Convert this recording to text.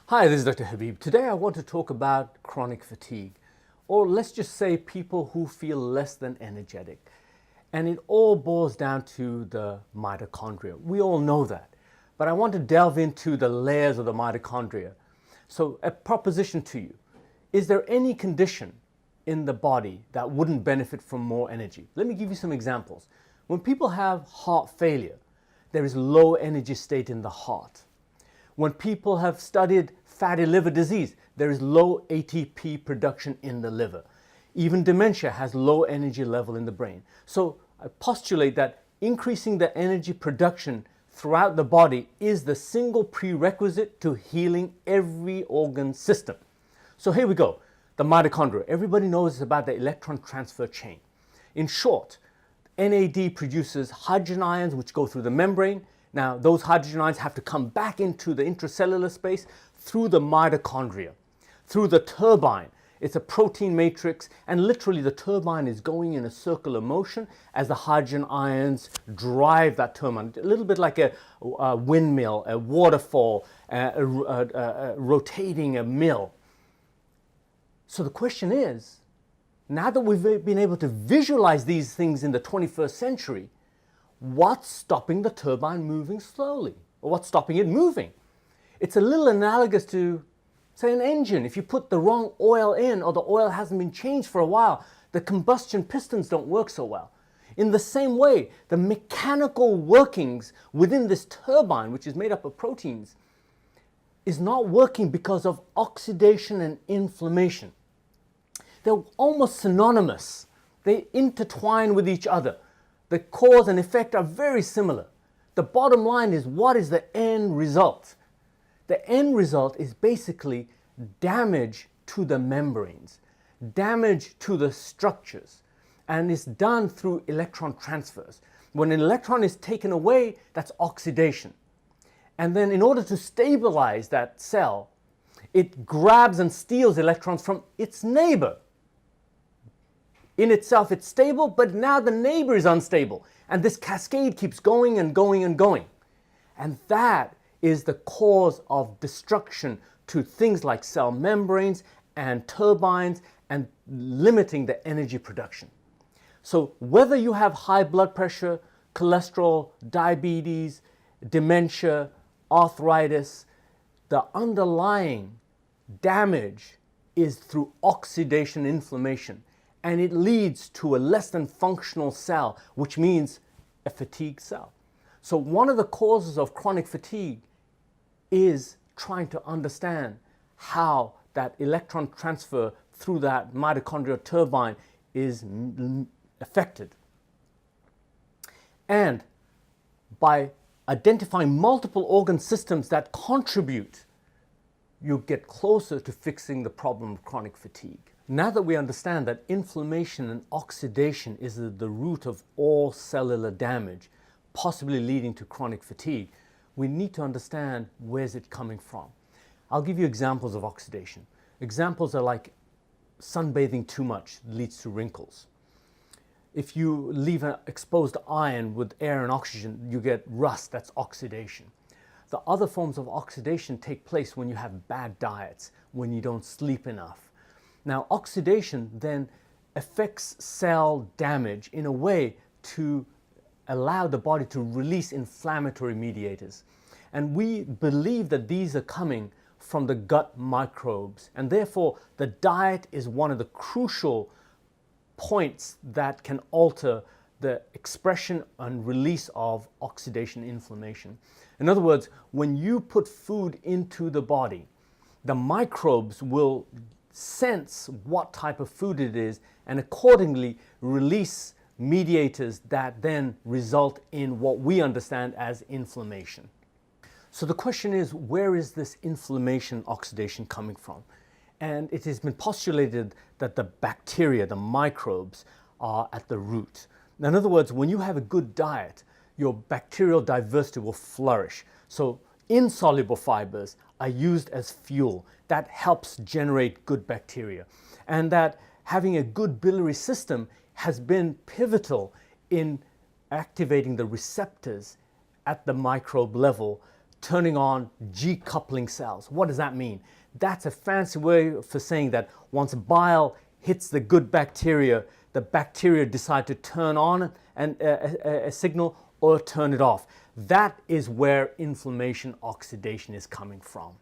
Hi, this is Dr. Habib. Today I want to talk about chronic fatigue, or let's just say people who feel less than energetic. And it all boils down to the mitochondria. We all know that. But I want to delve into the layers of the mitochondria. So a proposition to you, is there any condition in the body that wouldn't benefit from more energy? Let me give you some examples. When people have heart failure, there is low energy state in the heart. When people have studied fatty liver disease, there is low ATP production in the liver. Even dementia has low energy level in the brain. So I postulate that increasing the energy production throughout the body is the single prerequisite to healing every organ system. So here we go. The mitochondria. Everybody knows about the electron transfer chain. In short, NAD produces hydrogen ions which go through the membrane. Now, those hydrogen ions have to come back into the intracellular space through the mitochondria, through the turbine. It's a protein matrix, and literally the turbine is going in a circular motion as the hydrogen ions drive that turbine. A little bit like a windmill, a waterfall, rotating a mill. So the question is, now that we've been able to visualize these things in the 21st century, what's stopping the turbine moving slowly? Or what's stopping it moving? It's a little analogous to, say, an engine. If you put the wrong oil in, or the oil hasn't been changed for a while, the combustion pistons don't work so well. In the same way, the mechanical workings within this turbine, which is made up of proteins, is not working because of oxidation and inflammation. They're almost synonymous. They intertwine with each other. The cause and effect are very similar. The bottom line is, what is the end result? The end result is basically damage to the membranes, damage to the structures, and it's done through electron transfers. When an electron is taken away, that's oxidation. And then in order to stabilize that cell, it grabs and steals electrons from its neighbor. In itself, it's stable, but now the neighbor is unstable. And this cascade keeps going and going and going. And that is the cause of destruction to things like cell membranes and turbines and limiting the energy production. So whether you have high blood pressure, cholesterol, diabetes, dementia, arthritis, the underlying damage is through oxidation inflammation. And it leads to a less than functional cell, which means a fatigued cell. So one of the causes of chronic fatigue is trying to understand how that electron transfer through that mitochondrial turbine is affected. And by identifying multiple organ systems that contribute, you get closer to fixing the problem of chronic fatigue. Now that we understand that inflammation and oxidation is the root of all cellular damage, possibly leading to chronic fatigue, we need to understand where's it coming from. I'll give you examples of oxidation. Examples are like sunbathing too much leads to wrinkles. If you leave an exposed iron with air and oxygen, you get rust, that's oxidation. The other forms of oxidation take place when you have bad diets, when you don't sleep enough. Now, oxidation then affects cell damage in a way to allow the body to release inflammatory mediators. And we believe that these are coming from the gut microbes. And therefore, the diet is one of the crucial points that can alter the expression and release of oxidation inflammation. In other words, when you put food into the body, the microbes will sense what type of food it is and accordingly release mediators that then result in what we understand as inflammation. So the question is, where is this inflammation oxidation coming from? And it has been postulated that the bacteria, the microbes, are at the root. In other words, when you have a good diet, your bacterial diversity will flourish. So insoluble fibers are used as fuel. That helps generate good bacteria. And that having a good biliary system has been pivotal in activating the receptors at the microbe level turning on G-coupling cells. What does that mean? That's a fancy way for saying that once bile hits the good bacteria, the bacteria decide to turn on a signal or turn it off. That is where inflammation oxidation is coming from.